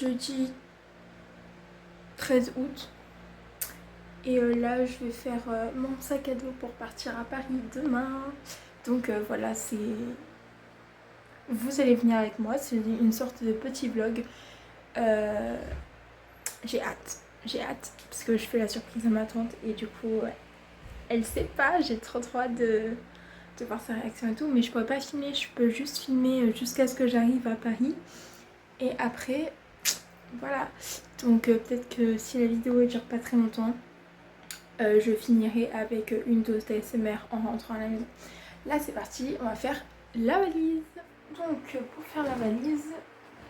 jeudi 13 août. Et là je vais faire mon sac à dos pour partir à Paris demain. Donc voilà, c'est... Vous allez venir avec moi, c'est une sorte de petit vlog. J'ai hâte, parce que je fais la surprise à ma tante et du coup, elle sait pas, j'ai trop hâte de voir sa réaction et tout. Mais je pourrais pas filmer, je peux juste filmer jusqu'à ce que j'arrive à Paris. Et après, voilà. Donc peut-être que si la vidéo ne dure pas très longtemps, je finirai avec une dose d'ASMR en rentrant à la maison. Là c'est parti, on va faire la valise. Donc pour faire la valise,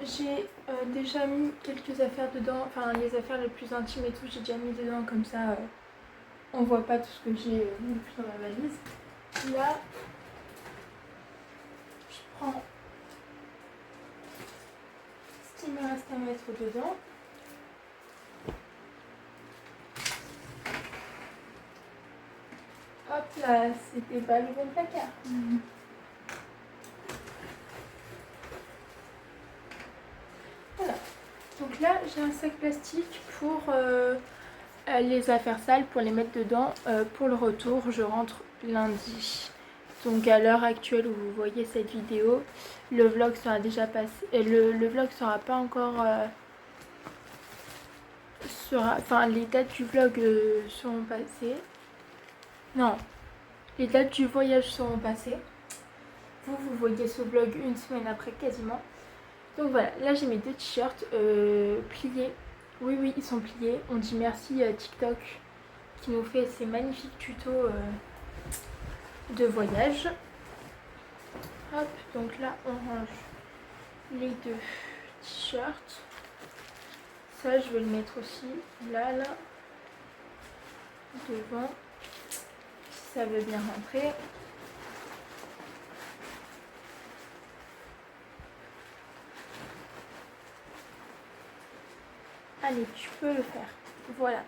j'ai déjà mis quelques affaires dedans, enfin les affaires les plus intimes et tout, j'ai déjà mis dedans comme ça on voit pas tout ce que j'ai mis dans ma valise. Là, je prends ce qui me reste à mettre dedans. Hop là, c'était pas le bon placard. Voilà. Donc là, j'ai un sac plastique pour les affaires sales, pour les mettre dedans. Pour le retour, je rentre lundi. Donc à l'heure actuelle où vous voyez cette vidéo, le vlog sera déjà passé. Le vlog sera pas encore... Enfin, les dates du vlog seront passées. Non, les dates du voyage seront passées. Vous voyez ce vlog une semaine après quasiment. Donc voilà, là j'ai mes deux t-shirts pliés. Oui, ils sont pliés. On dit merci à TikTok qui nous fait ces magnifiques tutos de voyage. Hop, donc là on range les deux t-shirts. Ça je vais le mettre aussi là, devant, si ça veut bien rentrer. Allez, tu peux le faire. Voilà.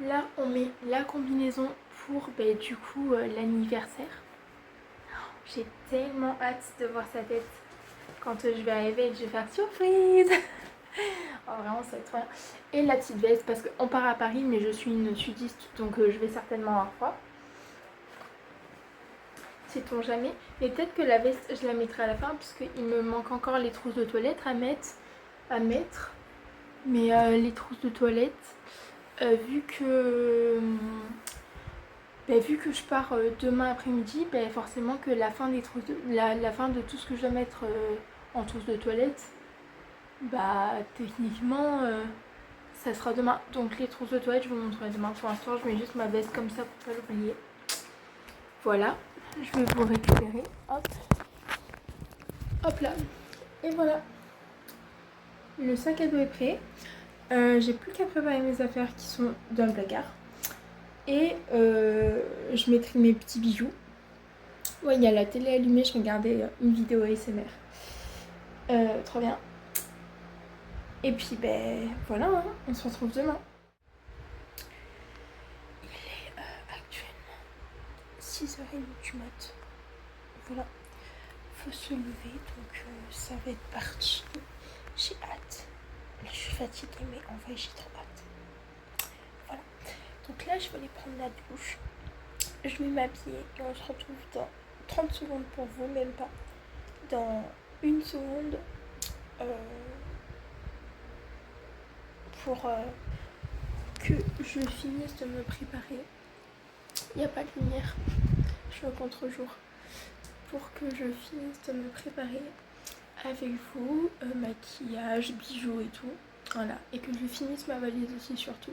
Là, on met la combinaison pour du coup l'anniversaire. J'ai tellement hâte de voir sa tête quand je vais arriver et que je vais faire surprise. Oh, vraiment, ça va être trop bien. Et la petite veste parce qu'on part à Paris, mais je suis une sudiste, donc je vais certainement avoir froid. Sait-on jamais. Mais peut-être que la veste, je la mettrai à la fin parce qu'il me manque encore les trousses de toilette à mettre. Mais les trousses de toilette, vu que je pars demain après-midi, forcément que la fin des trousses la fin de tout ce que je dois mettre en trousses de toilette, techniquement ça sera demain. Donc les trousses de toilette je vous montrerai demain. Pour l'instant je mets juste ma veste comme ça pour pas l'oublier. Voilà, je vais vous récupérer. Hop là. Et voilà. Le sac à dos est prêt. J'ai plus qu'à préparer mes affaires qui sont dans le placard. Et je mettrai mes petits bijoux. Ouais, il y a la télé allumée, je regardais une vidéo ASMR. Trop bien. Et puis voilà, hein, on se retrouve demain. Il est actuellement 6h30 du mat. Voilà. Faut se lever, donc ça va être parti. J'ai hâte. Je suis fatiguée, mais en vrai j'ai trop hâte. Voilà. Donc là je vais aller prendre la douche. Je vais m'habiller et on se retrouve dans 30 secondes pour vous, même pas. Dans 1 seconde pour que je finisse de me préparer. Il n'y a pas de lumière, je suis au contre-jour. Pour que je finisse de me préparer avec vous, maquillage, bijoux et tout. Voilà, et que je finisse ma valise aussi surtout.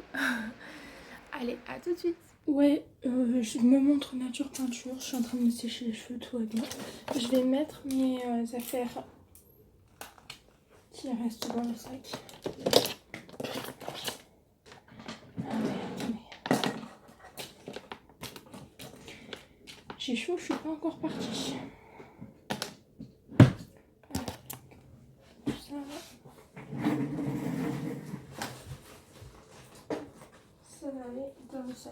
Allez, à tout de suite. Ouais, je me montre nature peinture, je suis en train de me sécher les cheveux, tout va bien. Je vais mettre mes affaires qui restent dans le sac. J'ai chaud, je suis pas encore partie. Ça va aller dans le sac.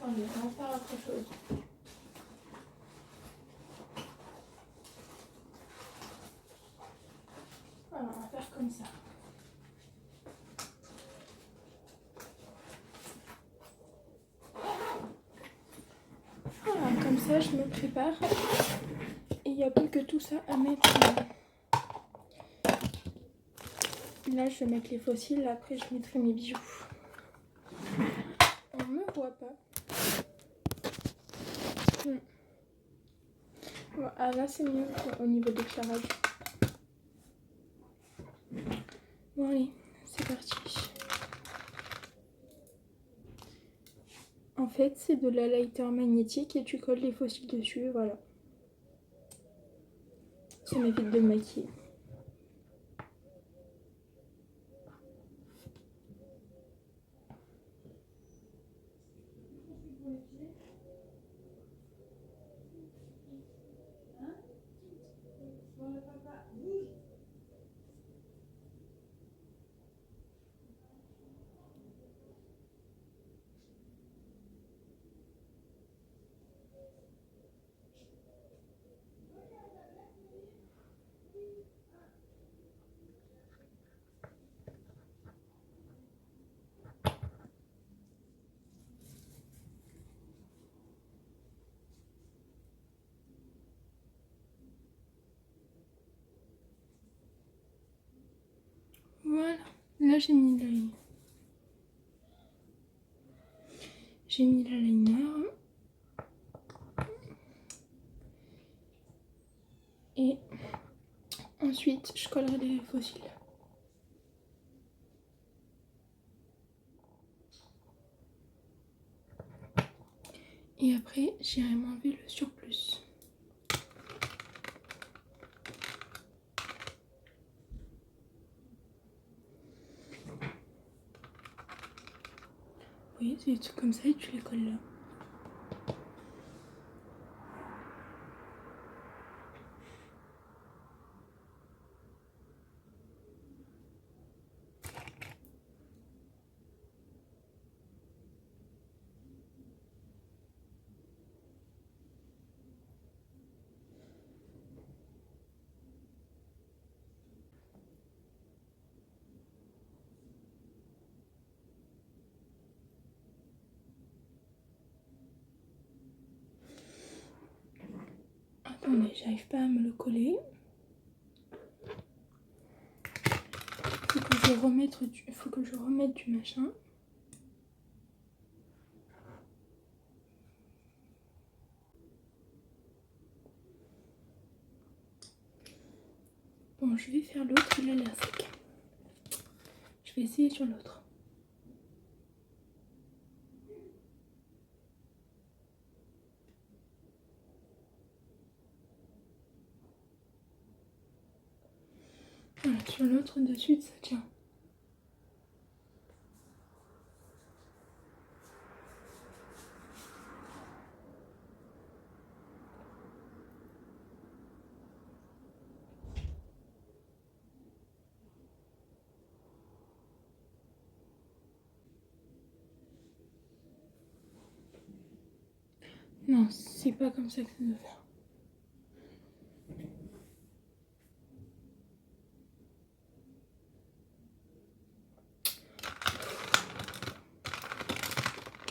attendez, on va faire autre chose. Voilà, on va faire comme ça. Voilà, comme ça je me prépare. Et il n'y a plus que tout ça à mettre. Là je vais mettre les fossiles, après je mettrai mes bijoux. On me voit pas. Bon, ah, là c'est mieux au niveau de l'éclairage. Bon allez, c'est parti. En fait c'est de la lighter magnétique et tu colles les fossiles dessus et voilà. Ça m'évite de me maquiller. Voilà, là j'ai mis l'œil. J'ai mis la liner. Et ensuite je collerai les fossiles. Et après j'irai m'enlever le surplus. Oui, c'est des trucs comme ça et tu les colles là. Attendez, j'arrive pas à me le coller. Faut que je remette du machin. Bon, je vais faire l'autre, il a l'air sec. Je vais essayer sur l'autre. Voilà, sur l'autre dessus, ça tient. Non, c'est pas comme ça que ça doit faire.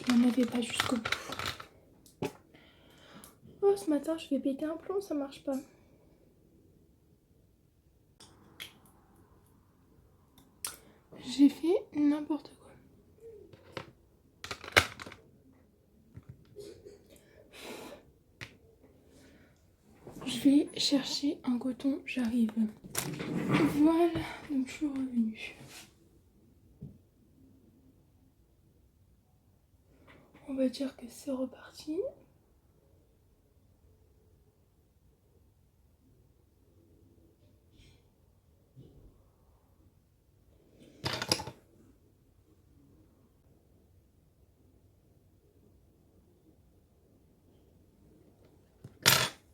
Je n'en avais pas jusqu'au bout. Oh, ce matin, je vais péter un plomb, ça marche pas. J'ai fait n'importe quoi. Je vais chercher un coton, j'arrive. Voilà, donc je suis revenue. On va dire que c'est reparti.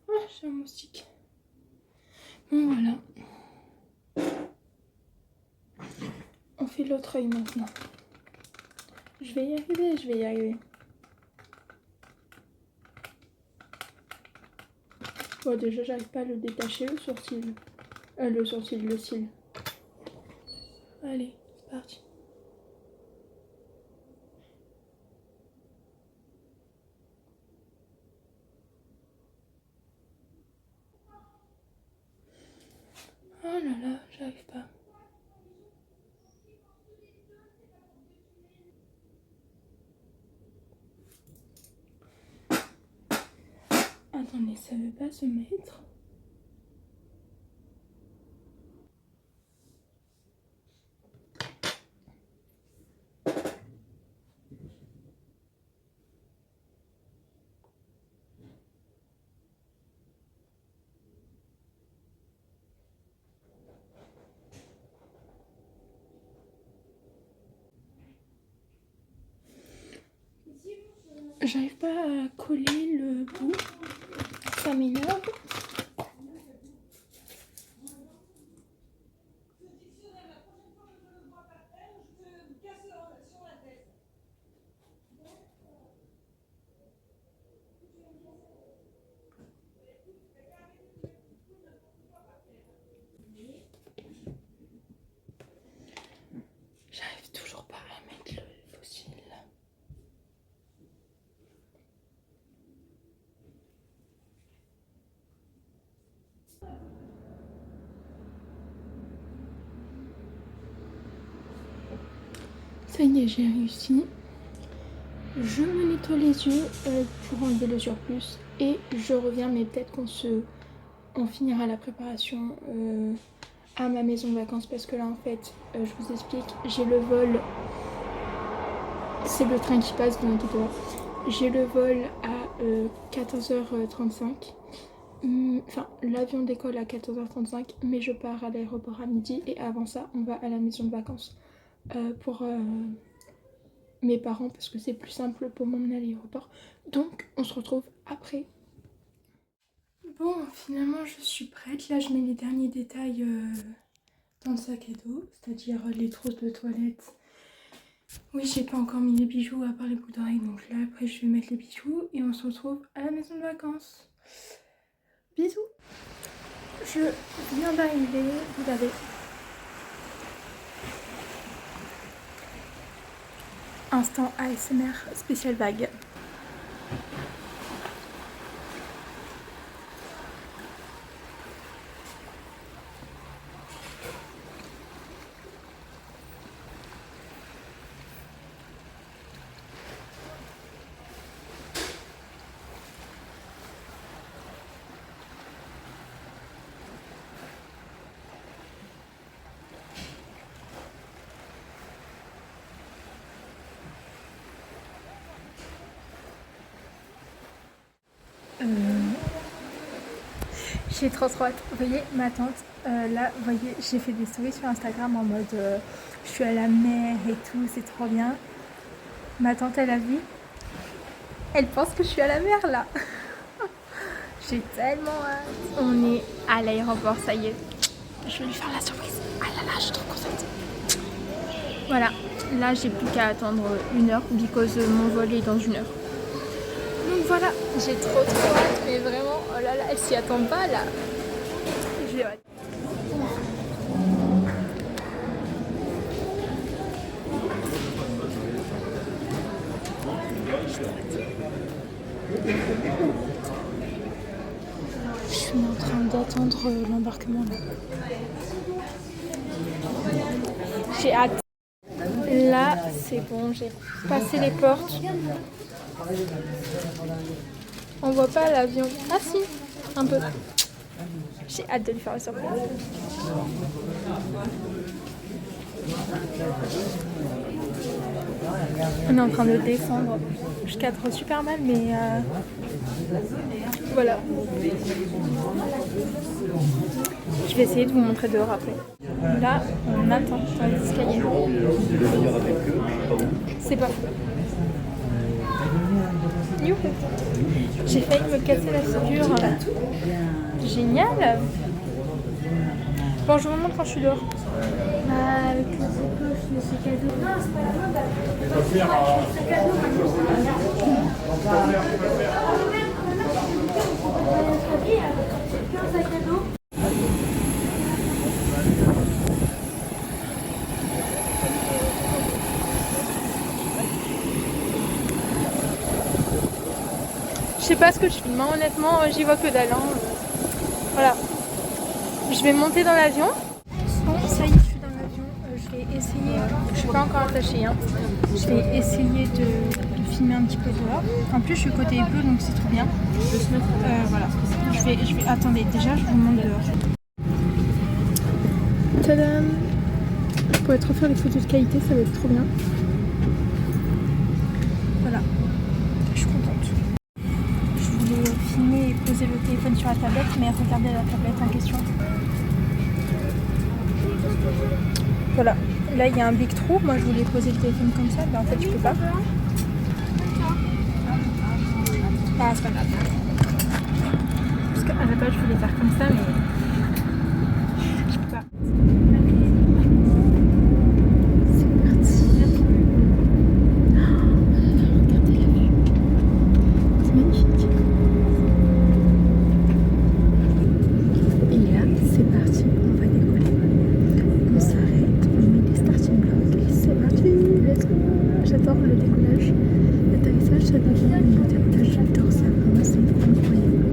Ah, j'ai un moustique. Bon, voilà. On fait l'autre œil maintenant. Je vais y arriver, je vais y arriver. Bon, déjà, j'arrive pas à le détacher, le sourcil. Le cil. Allez, c'est parti. Oh là là, j'arrive pas. Attendez, ça veut pas se mettre. J'arrive pas à coller le bout. Ça m'énerve. J'arrive toujours pas à mettre le fossile. Ça y est, j'ai réussi. Je me nettoie les yeux pour enlever le surplus et je reviens, mais peut-être on finira la préparation à ma maison de vacances parce que là en fait, je vous explique, j'ai le vol, c'est le train qui passe, donc j'ai le vol à 14h35. Enfin, l'avion décolle à 14h35, mais je pars à l'aéroport à midi et avant ça, on va à la maison de vacances pour mes parents parce que c'est plus simple pour m'emmener à l'aéroport. Donc, on se retrouve après. Bon, finalement, je suis prête. Là, je mets les derniers détails dans le sac à dos, c'est-à-dire les trousses de toilette. Oui, j'ai pas encore mis les bijoux à part les boucles d'oreilles, donc là, après, je vais mettre les bijoux et on se retrouve à la maison de vacances. Bisous. Je viens d'arriver, vous avez instant ASMR spécial vague. J'ai trop hâte. Vous voyez, ma tante, là, vous voyez, j'ai fait des stories sur Instagram en mode je suis à la mer et tout, c'est trop bien. Ma tante, elle a vu. Elle pense que je suis à la mer là. J'ai tellement hâte. On est à l'aéroport, ça y est. Je vais lui faire la surprise. Ah là là, je suis trop contente. Voilà, là, j'ai plus qu'à attendre 1 heure, because mon vol est dans 1 heure. Donc voilà, j'ai trop hâte, mais vraiment, oh là là, elle s'y attend pas là. J'ai hâte. Je suis en train d'attendre l'embarquement là. J'ai hâte. Là, c'est bon, j'ai passé les portes. On voit pas l'avion. Ah si, un peu. J'ai hâte de lui faire la surprise. On est en train de descendre. Je cadre super mal, mais voilà. Je vais essayer de vous montrer dehors après. Là, on attend dans les escaliers. C'est pas fou. Youhou. J'ai failli me casser la figure. Génial. Bon, je vous montre quand je suis dehors. Avec les écoches, le sac à dos. Non, c'est pas grave. Le sac à dos. Je sais pas ce que je filme, hein. Honnêtement, j'y vois que dalle. Hein. Voilà. Je vais monter dans l'avion. Bon, ça y est, je suis dans l'avion. Je vais essayer, je suis pas encore attachée, hein. Je vais essayer de filmer un petit peu dehors. En plus, je suis côté bleu, donc c'est trop bien. Voilà. Attendez, déjà, je vous montre dehors. Tadam! Je pourrais trop faire des photos de qualité, ça va être trop bien. Voilà. Je suis contente. Je voulais filmer et poser le téléphone sur la tablette, mais regardez la tablette en question. Voilà, là il y a un big trou. Moi je voulais poser le téléphone comme ça, mais en fait je peux pas. Ah, c'est pas grave. Parce qu'à la base je voulais faire comme ça, mais je peux pas. C'est parti. Regardez la vue. C'est magnifique. Et là, c'est parti. On va décoller. On s'arrête, on met les starting blocks et c'est parti. Let's go. J'adore le décollage. L'atterrissage, ça devient une atterrissage. J'adore ça. Vraiment, c'est incroyable.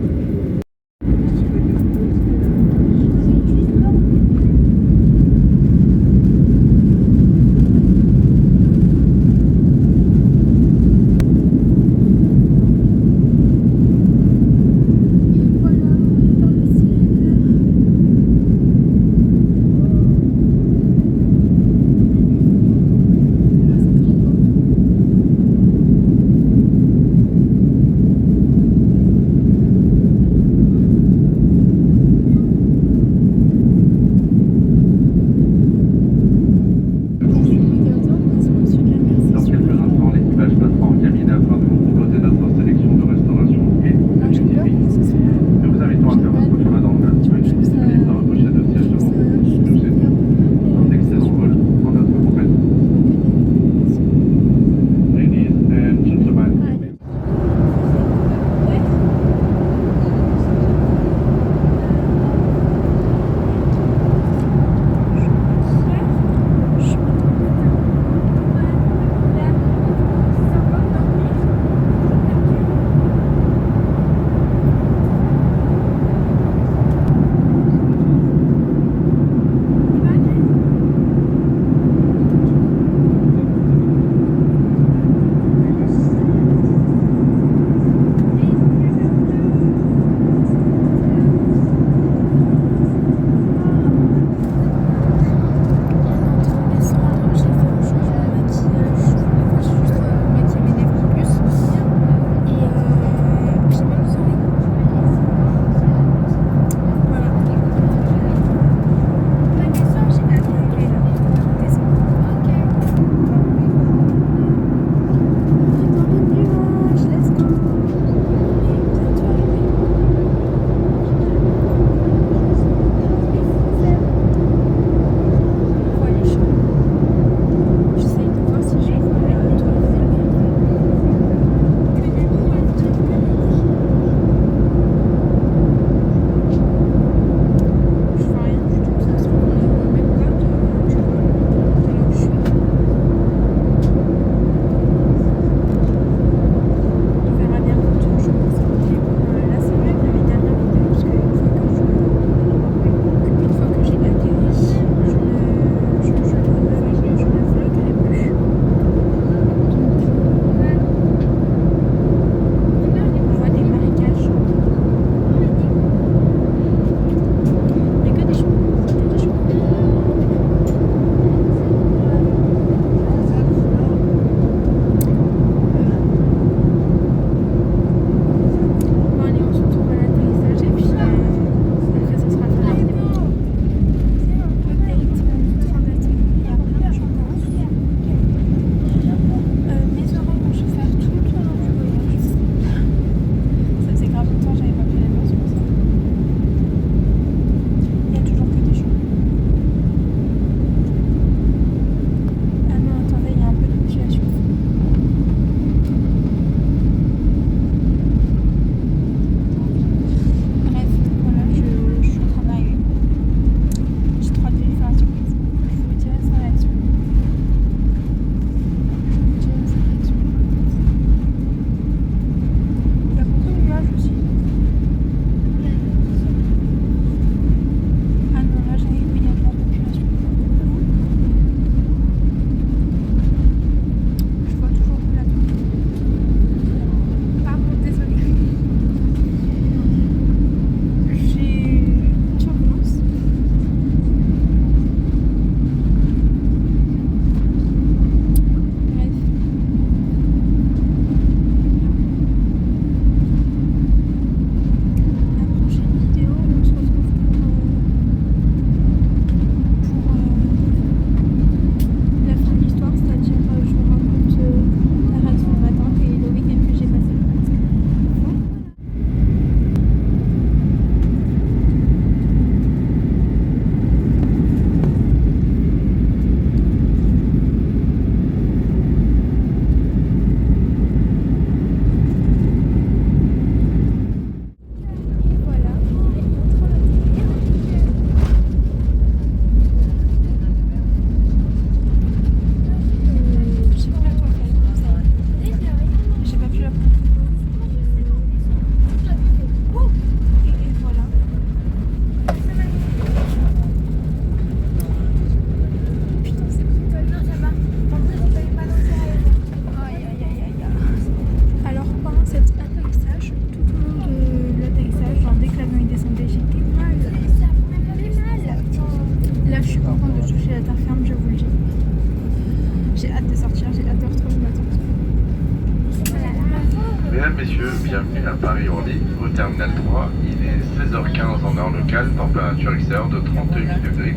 Purdy, au terminal 3. Il est 16h15 en heure locale, température extérieure de 38 degrés.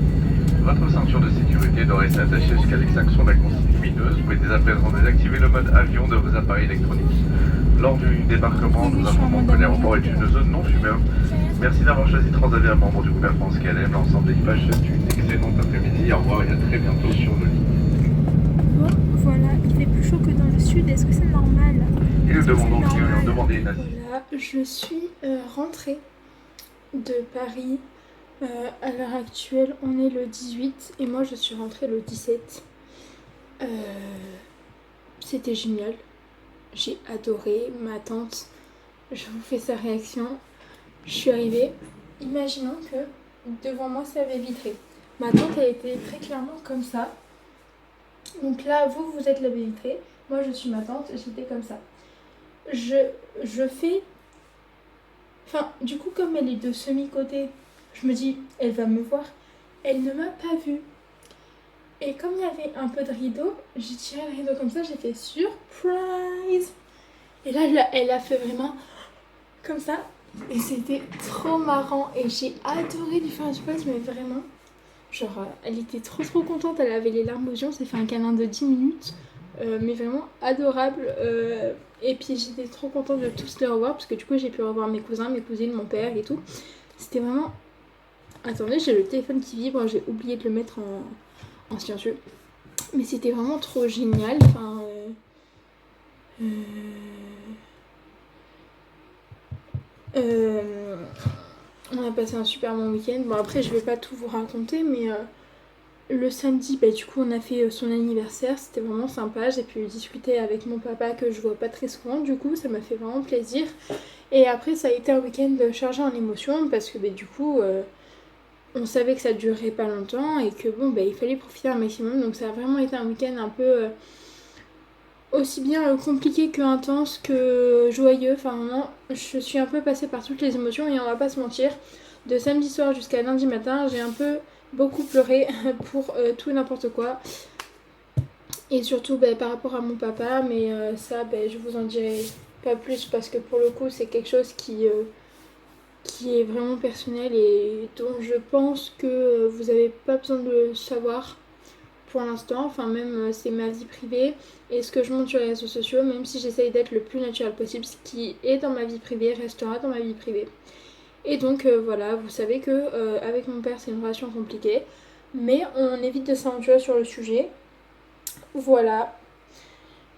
Votre ceinture de sécurité doit rester attachée jusqu'à l'extinction de la consigne lumineuse. Vous pouvez dès à présent désactiver le mode avion de vos appareils électroniques. Lors du débarquement, nous informons que l'aéroport est une zone non fumeur. Merci d'avoir choisi Transavia, membre du groupe Air France KLM. L'ensemble de l'équipage souhaite une excellente après-midi. Au revoir et à très bientôt sur le lit. Bon, voilà, il fait plus chaud que dans le sud. Est-ce que c'est normal? Et nous demandons qui ont demandé une Voilà, je suis rentrée de Paris. À l'heure actuelle, on est le 18 et moi je suis rentrée le 17. C'était génial. J'ai adoré. Ma tante, je vous fais sa réaction. Je suis arrivée. Imaginons que devant moi ça avait vitré. Ma tante a été très clairement comme ça. Donc là, vous êtes la baie vitrée. Moi je suis ma tante, j'étais comme ça. Je fais... Enfin, du coup, comme elle est de semi-côté, je me dis, elle va me voir. Elle ne m'a pas vue. Et comme il y avait un peu de rideau, j'ai tiré le rideau comme ça, j'ai fait surprise. Et là, elle a fait vraiment comme ça. Et c'était trop marrant. Et j'ai adoré lui faire une surprise, mais vraiment. Genre, elle était trop contente. Elle avait les larmes aux yeux. On s'est fait un câlin de 10 minutes. Mais vraiment adorable. Et puis j'étais trop contente de tous les revoir. Parce que du coup, j'ai pu revoir mes cousins, mes cousines, mon père et tout. C'était vraiment... Attendez, j'ai le téléphone qui vibre. J'ai oublié de le mettre en silencieux. Mais c'était vraiment trop génial. Enfin... on a passé un super bon week-end. Bon, après, je vais pas tout vous raconter, mais le samedi, bah, du coup, on a fait son anniversaire. C'était vraiment sympa. J'ai pu discuter avec mon papa que je vois pas très souvent. Du coup, ça m'a fait vraiment plaisir. Et après, ça a été un week-end chargé en émotions parce que, bah, du coup, on savait que ça durerait pas longtemps et que, bon, bah, il fallait profiter un maximum. Donc, ça a vraiment été un week-end un peu... aussi bien compliqué que intense que joyeux. Enfin, vraiment, je suis un peu passée par toutes les émotions et on va pas se mentir. De samedi soir jusqu'à lundi matin, j'ai un peu beaucoup pleuré pour tout et n'importe quoi. Et surtout par rapport à mon papa, mais ça, je vous en dirai pas plus parce que pour le coup, c'est quelque chose qui est vraiment personnel et dont je pense que vous avez pas besoin de savoir pour l'instant, enfin même c'est ma vie privée et ce que je montre sur les réseaux sociaux, même si j'essaye d'être le plus naturel possible, ce qui est dans ma vie privée restera dans ma vie privée. Et donc voilà, vous savez que avec mon père c'est une relation compliquée, mais on évite de s'aventurer sur le sujet. Voilà,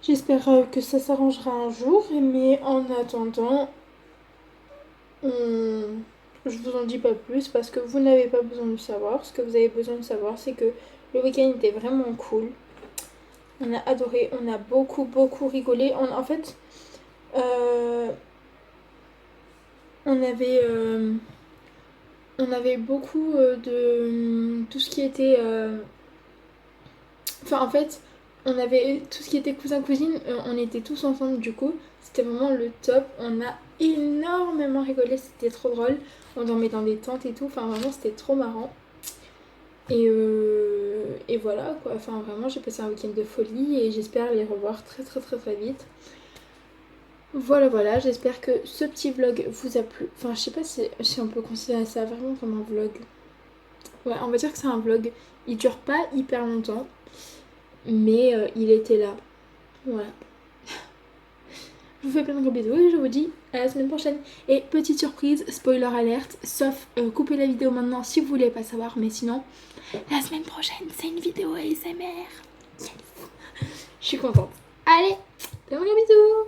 j'espère que ça s'arrangera un jour, mais en attendant, je vous en dis pas plus parce que vous n'avez pas besoin de savoir. Ce que vous avez besoin de savoir, c'est que le week-end était vraiment cool. On a adoré, on a beaucoup rigolé. En fait, on avait beaucoup de tout ce qui était... Enfin, en fait, on avait tout ce qui était cousin-cousine. On était tous ensemble, du coup. C'était vraiment le top. On a énormément rigolé, c'était trop drôle. On dormait dans des tentes et tout. Enfin, vraiment, c'était trop marrant. Et voilà quoi, enfin vraiment j'ai passé un week-end de folie et j'espère les revoir très vite. Voilà, j'espère que ce petit vlog vous a plu. Enfin je sais pas si on peut considérer ça vraiment comme un vlog. Ouais, on va dire que c'est un vlog. Il dure pas hyper longtemps, mais il était là. Voilà. Je vous fais plein de gros bisous et je vous dis à la semaine prochaine. Et petite surprise, spoiler alerte, sauf couper la vidéo maintenant si vous voulez pas savoir, mais sinon, la semaine prochaine, c'est une vidéo ASMR. Yes. Je suis contente. Allez, plein de gros bisous.